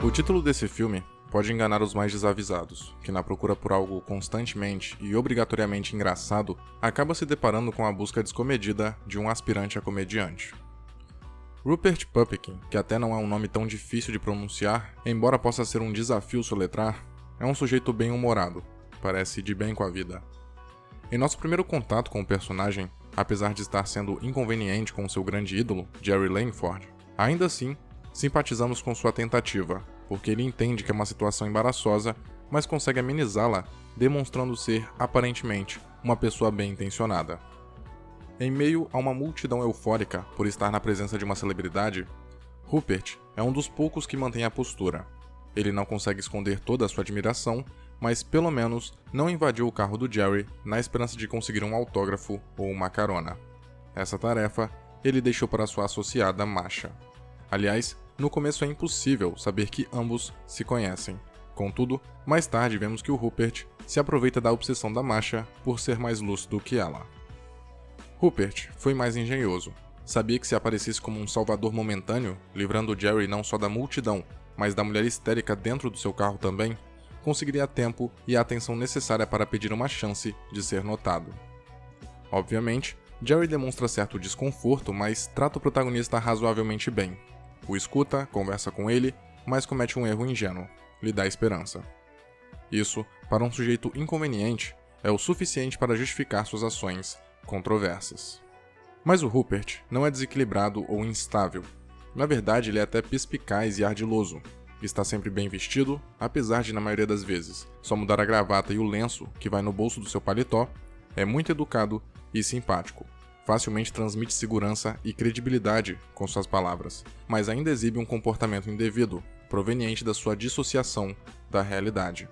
O título desse filme pode enganar os mais desavisados, que na procura por algo constantemente e obrigatoriamente engraçado, acaba se deparando com a busca descomedida de um aspirante a comediante. Rupert Pupkin, que até não é um nome tão difícil de pronunciar, embora possa ser um desafio soletrar, é um sujeito bem-humorado, parece de bem com a vida. Em nosso primeiro contato com o personagem, apesar de estar sendo inconveniente com seu grande ídolo, Jerry Langford, ainda assim, simpatizamos com sua tentativa, porque ele entende que é uma situação embaraçosa, mas consegue amenizá-la, demonstrando ser, aparentemente, uma pessoa bem-intencionada. Em meio a uma multidão eufórica por estar na presença de uma celebridade, Rupert é um dos poucos que mantém a postura. Ele não consegue esconder toda a sua admiração, mas pelo menos não invadiu o carro do Jerry na esperança de conseguir um autógrafo ou uma carona. Essa tarefa ele deixou para sua associada Masha. Aliás, no começo é impossível saber que ambos se conhecem. Contudo, mais tarde vemos que o Rupert se aproveita da obsessão da Masha por ser mais lúcido que ela. Rupert foi mais engenhoso. Sabia que se aparecesse como um salvador momentâneo, livrando Jerry não só da multidão, mas da mulher histérica dentro do seu carro também, conseguiria tempo e a atenção necessária para pedir uma chance de ser notado. Obviamente, Jerry demonstra certo desconforto, mas trata o protagonista razoavelmente bem. O escuta, conversa com ele, mas comete um erro ingênuo, lhe dá esperança. Isso, para um sujeito inconveniente, é o suficiente para justificar suas ações controversas. Mas o Rupert não é desequilibrado ou instável. Na verdade, ele é até perspicaz e ardiloso. Está sempre bem vestido, apesar de, na maioria das vezes, só mudar a gravata e o lenço que vai no bolso do seu paletó, é muito educado e simpático. Facilmente transmite segurança e credibilidade com suas palavras, mas ainda exibe um comportamento indevido, proveniente da sua dissociação da realidade.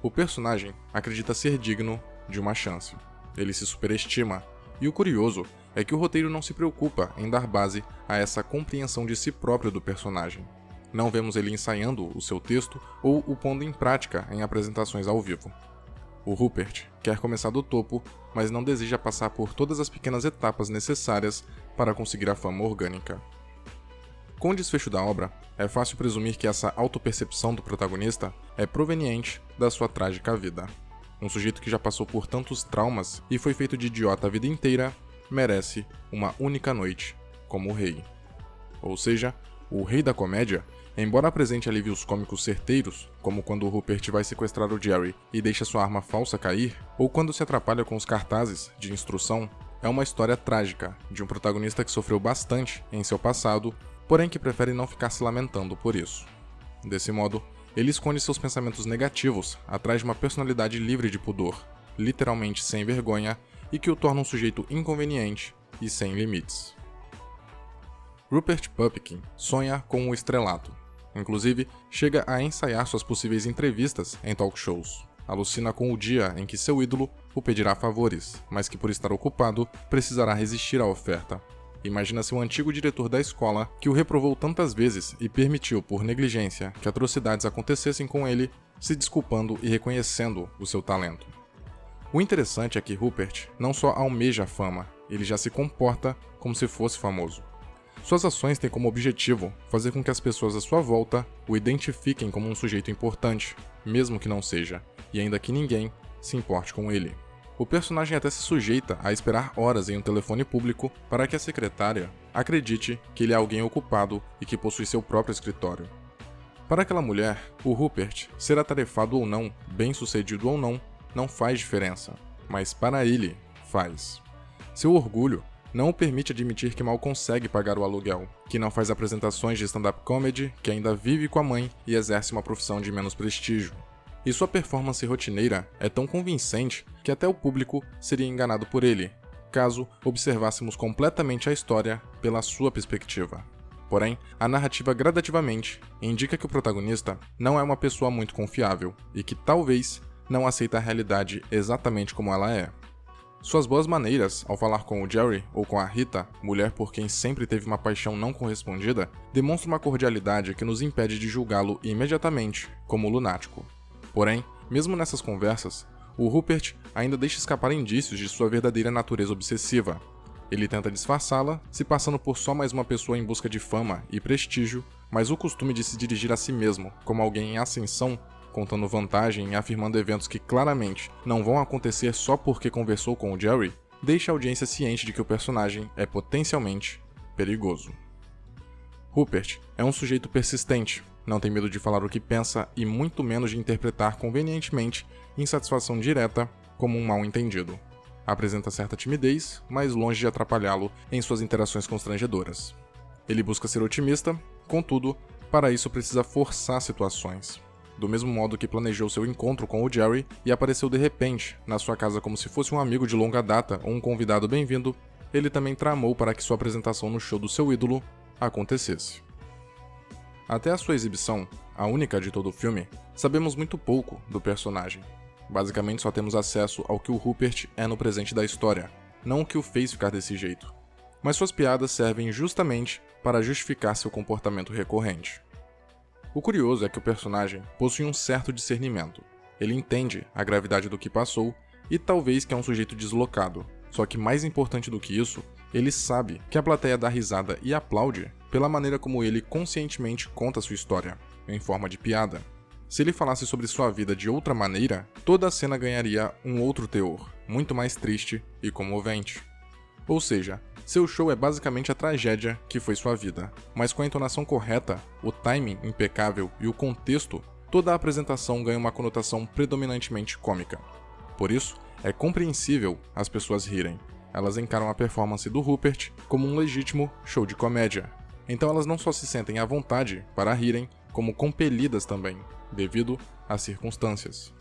O personagem acredita ser digno de uma chance. Ele se superestima, e o curioso é que o roteiro não se preocupa em dar base a essa compreensão de si próprio do personagem. Não vemos ele ensaiando o seu texto ou o pondo em prática em apresentações ao vivo. O Rupert quer começar do topo, mas não deseja passar por todas as pequenas etapas necessárias para conseguir a fama orgânica. Com o desfecho da obra, é fácil presumir que essa autopercepção do protagonista é proveniente da sua trágica vida. Um sujeito que já passou por tantos traumas e foi feito de idiota a vida inteira, merece uma única noite como rei. Ou seja, o rei da comédia, embora apresente alívios cômicos certeiros, como quando o Rupert vai sequestrar o Jerry e deixa sua arma falsa cair, ou quando se atrapalha com os cartazes de instrução, é uma história trágica de um protagonista que sofreu bastante em seu passado, porém que prefere não ficar se lamentando por isso. Desse modo, ele esconde seus pensamentos negativos atrás de uma personalidade livre de pudor, literalmente sem vergonha, e que o torna um sujeito inconveniente e sem limites. Rupert Pupkin sonha com o estrelato. Inclusive, chega a ensaiar suas possíveis entrevistas em talk shows. Alucina com o dia em que seu ídolo o pedirá favores, mas que por estar ocupado, precisará resistir à oferta. Imagina seu antigo diretor da escola, que o reprovou tantas vezes e permitiu, por negligência, que atrocidades acontecessem com ele, se desculpando e reconhecendo o seu talento. O interessante é que Rupert não só almeja a fama, ele já se comporta como se fosse famoso. Suas ações têm como objetivo fazer com que as pessoas à sua volta o identifiquem como um sujeito importante, mesmo que não seja, e ainda que ninguém se importe com ele. O personagem até se sujeita a esperar horas em um telefone público para que a secretária acredite que ele é alguém ocupado e que possui seu próprio escritório. Para aquela mulher, o Rupert, ser atarefado ou não, bem-sucedido ou não faz diferença, mas para ele, faz. Seu orgulho não o permite admitir que mal consegue pagar o aluguel, que não faz apresentações de stand-up comedy, que ainda vive com a mãe e exerce uma profissão de menos prestígio. E sua performance rotineira é tão convincente que até o público seria enganado por ele, caso observássemos completamente a história pela sua perspectiva. Porém, a narrativa gradativamente indica que o protagonista não é uma pessoa muito confiável e que talvez não aceita a realidade exatamente como ela é. Suas boas maneiras ao falar com o Jerry ou com a Rita, mulher por quem sempre teve uma paixão não correspondida, demonstram uma cordialidade que nos impede de julgá-lo imediatamente como lunático. Porém, mesmo nessas conversas, o Rupert ainda deixa escapar indícios de sua verdadeira natureza obsessiva. Ele tenta disfarçá-la, se passando por só mais uma pessoa em busca de fama e prestígio, mas o costume de se dirigir a si mesmo como alguém em ascensão, contando vantagem e afirmando eventos que claramente não vão acontecer só porque conversou com o Jerry, deixa a audiência ciente de que o personagem é potencialmente perigoso. Rupert é um sujeito persistente, não tem medo de falar o que pensa e muito menos de interpretar convenientemente insatisfação direta como um mal-entendido. Apresenta certa timidez, mas longe de atrapalhá-lo em suas interações constrangedoras. Ele busca ser otimista, contudo, para isso precisa forçar situações. Do mesmo modo que planejou seu encontro com o Jerry e apareceu de repente na sua casa como se fosse um amigo de longa data ou um convidado bem-vindo, ele também tramou para que sua apresentação no show do seu ídolo acontecesse. Até a sua exibição, a única de todo o filme, sabemos muito pouco do personagem. Basicamente só temos acesso ao que o Rupert é no presente da história, não o que o fez ficar desse jeito. Mas suas piadas servem justamente para justificar seu comportamento recorrente. O curioso é que o personagem possui um certo discernimento. Ele entende a gravidade do que passou e talvez que é um sujeito deslocado. Só que mais importante do que isso, ele sabe que a plateia dá risada e aplaude pela maneira como ele conscientemente conta sua história, em forma de piada. Se ele falasse sobre sua vida de outra maneira, toda a cena ganharia um outro teor, muito mais triste e comovente. Ou seja, seu show é basicamente a tragédia que foi sua vida, mas com a entonação correta, o timing impecável e o contexto, toda a apresentação ganha uma conotação predominantemente cômica. Por isso, é compreensível as pessoas rirem. Elas encaram a performance do Rupert como um legítimo show de comédia. Então elas não só se sentem à vontade para rirem, como compelidas também, devido às circunstâncias.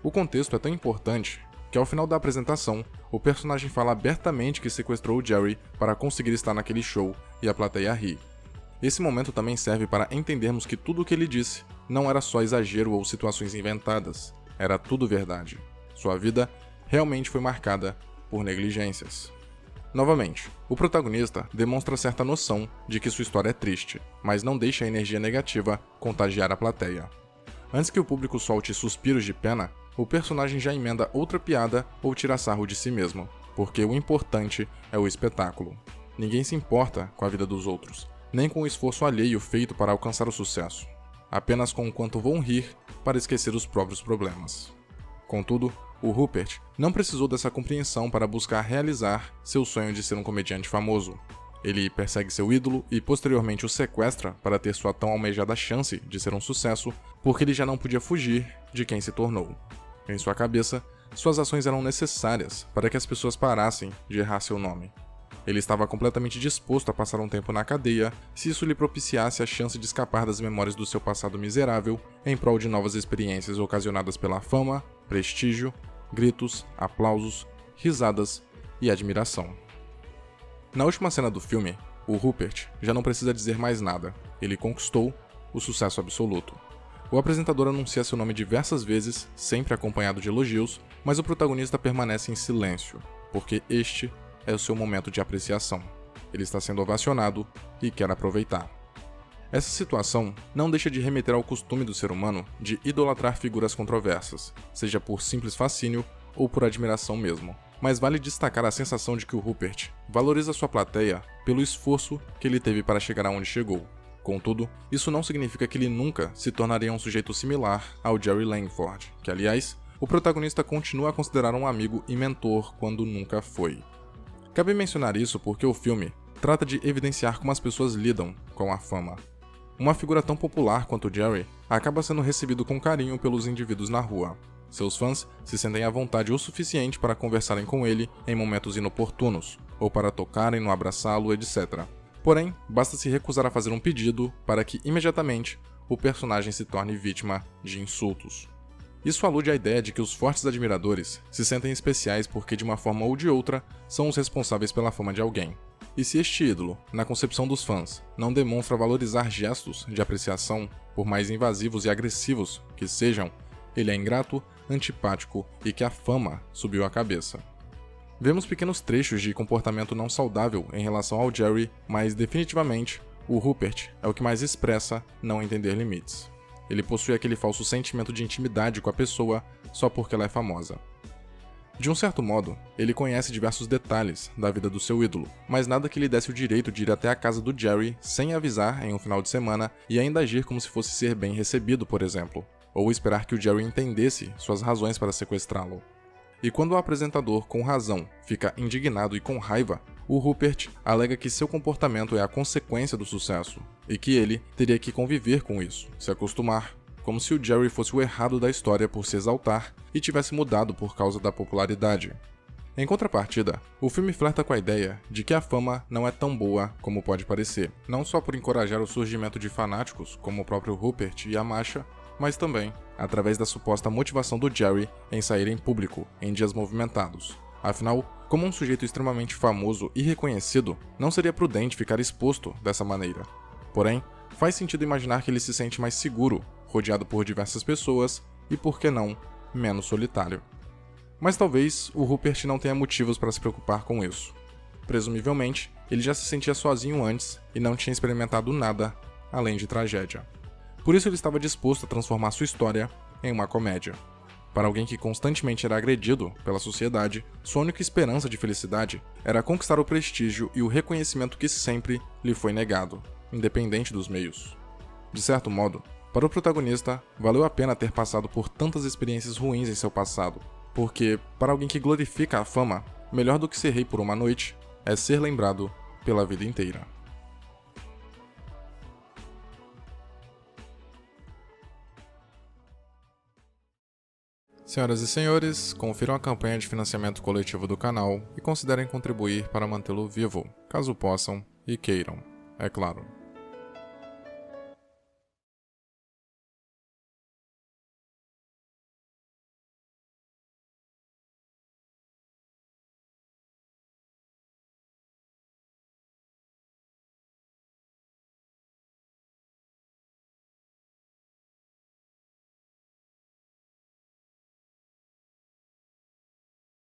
O contexto é tão importante que ao final da apresentação, o personagem fala abertamente que sequestrou o Jerry para conseguir estar naquele show e a plateia ri. Esse momento também serve para entendermos que tudo o que ele disse não era só exagero ou situações inventadas, era tudo verdade. Sua vida realmente foi marcada por negligências. Novamente, o protagonista demonstra certa noção de que sua história é triste, mas não deixa a energia negativa contagiar a plateia. Antes que o público solte suspiros de pena, o personagem já emenda outra piada ou tira sarro de si mesmo, porque o importante é o espetáculo. Ninguém se importa com a vida dos outros, nem com o esforço alheio feito para alcançar o sucesso, apenas com o quanto vão rir para esquecer os próprios problemas. Contudo, o Rupert não precisou dessa compreensão para buscar realizar seu sonho de ser um comediante famoso. Ele persegue seu ídolo e posteriormente o sequestra para ter sua tão almejada chance de ser um sucesso, porque ele já não podia fugir de quem se tornou. Em sua cabeça, suas ações eram necessárias para que as pessoas parassem de errar seu nome. Ele estava completamente disposto a passar um tempo na cadeia se isso lhe propiciasse a chance de escapar das memórias do seu passado miserável em prol de novas experiências ocasionadas pela fama, prestígio, gritos, aplausos, risadas e admiração. Na última cena do filme, o Rupert já não precisa dizer mais nada. Ele conquistou o sucesso absoluto. O apresentador anuncia seu nome diversas vezes, sempre acompanhado de elogios, mas o protagonista permanece em silêncio, porque este é o seu momento de apreciação. Ele está sendo ovacionado e quer aproveitar. Essa situação não deixa de remeter ao costume do ser humano de idolatrar figuras controversas, seja por simples fascínio ou por admiração mesmo. Mas vale destacar a sensação de que o Rupert valoriza sua plateia pelo esforço que ele teve para chegar aonde chegou. Contudo, isso não significa que ele nunca se tornaria um sujeito similar ao Jerry Langford, que, aliás, o protagonista continua a considerar um amigo e mentor quando nunca foi. Cabe mencionar isso porque o filme trata de evidenciar como as pessoas lidam com a fama. Uma figura tão popular quanto Jerry acaba sendo recebido com carinho pelos indivíduos na rua. Seus fãs se sentem à vontade o suficiente para conversarem com ele em momentos inoportunos, ou para tocarem-no, abraçá-lo, etc. Porém, basta se recusar a fazer um pedido para que, imediatamente, o personagem se torne vítima de insultos. Isso alude à ideia de que os fortes admiradores se sentem especiais porque, de uma forma ou de outra, são os responsáveis pela fama de alguém. E se este ídolo, na concepção dos fãs, não demonstra valorizar gestos de apreciação, por mais invasivos e agressivos que sejam, ele é ingrato, antipático e que a fama subiu a cabeça. Vemos pequenos trechos de comportamento não saudável em relação ao Jerry, mas definitivamente, o Rupert é o que mais expressa não entender limites. Ele possui aquele falso sentimento de intimidade com a pessoa só porque ela é famosa. De um certo modo, ele conhece diversos detalhes da vida do seu ídolo, mas nada que lhe desse o direito de ir até a casa do Jerry sem avisar em um final de semana e ainda agir como se fosse ser bem recebido, por exemplo, ou esperar que o Jerry entendesse suas razões para sequestrá-lo. E quando o apresentador, com razão, fica indignado e com raiva, o Rupert alega que seu comportamento é a consequência do sucesso, e que ele teria que conviver com isso, se acostumar, como se o Jerry fosse o errado da história por se exaltar e tivesse mudado por causa da popularidade. Em contrapartida, o filme flerta com a ideia de que a fama não é tão boa como pode parecer, não só por encorajar o surgimento de fanáticos como o próprio Rupert e a Masha, mas também através da suposta motivação do Jerry em sair em público em dias movimentados. Afinal, como um sujeito extremamente famoso e reconhecido, não seria prudente ficar exposto dessa maneira. Porém, faz sentido imaginar que ele se sente mais seguro, rodeado por diversas pessoas e, por que não, menos solitário. Mas talvez o Rupert não tenha motivos para se preocupar com isso. Presumivelmente, ele já se sentia sozinho antes e não tinha experimentado nada além de tragédia. Por isso ele estava disposto a transformar sua história em uma comédia. Para alguém que constantemente era agredido pela sociedade, sua única esperança de felicidade era conquistar o prestígio e o reconhecimento que sempre lhe foi negado, independente dos meios. De certo modo, para o protagonista, valeu a pena ter passado por tantas experiências ruins em seu passado, porque, para alguém que glorifica a fama, melhor do que ser rei por uma noite é ser lembrado pela vida inteira. Senhoras e senhores, confiram a campanha de financiamento coletivo do canal e considerem contribuir para mantê-lo vivo, caso possam e queiram, é claro.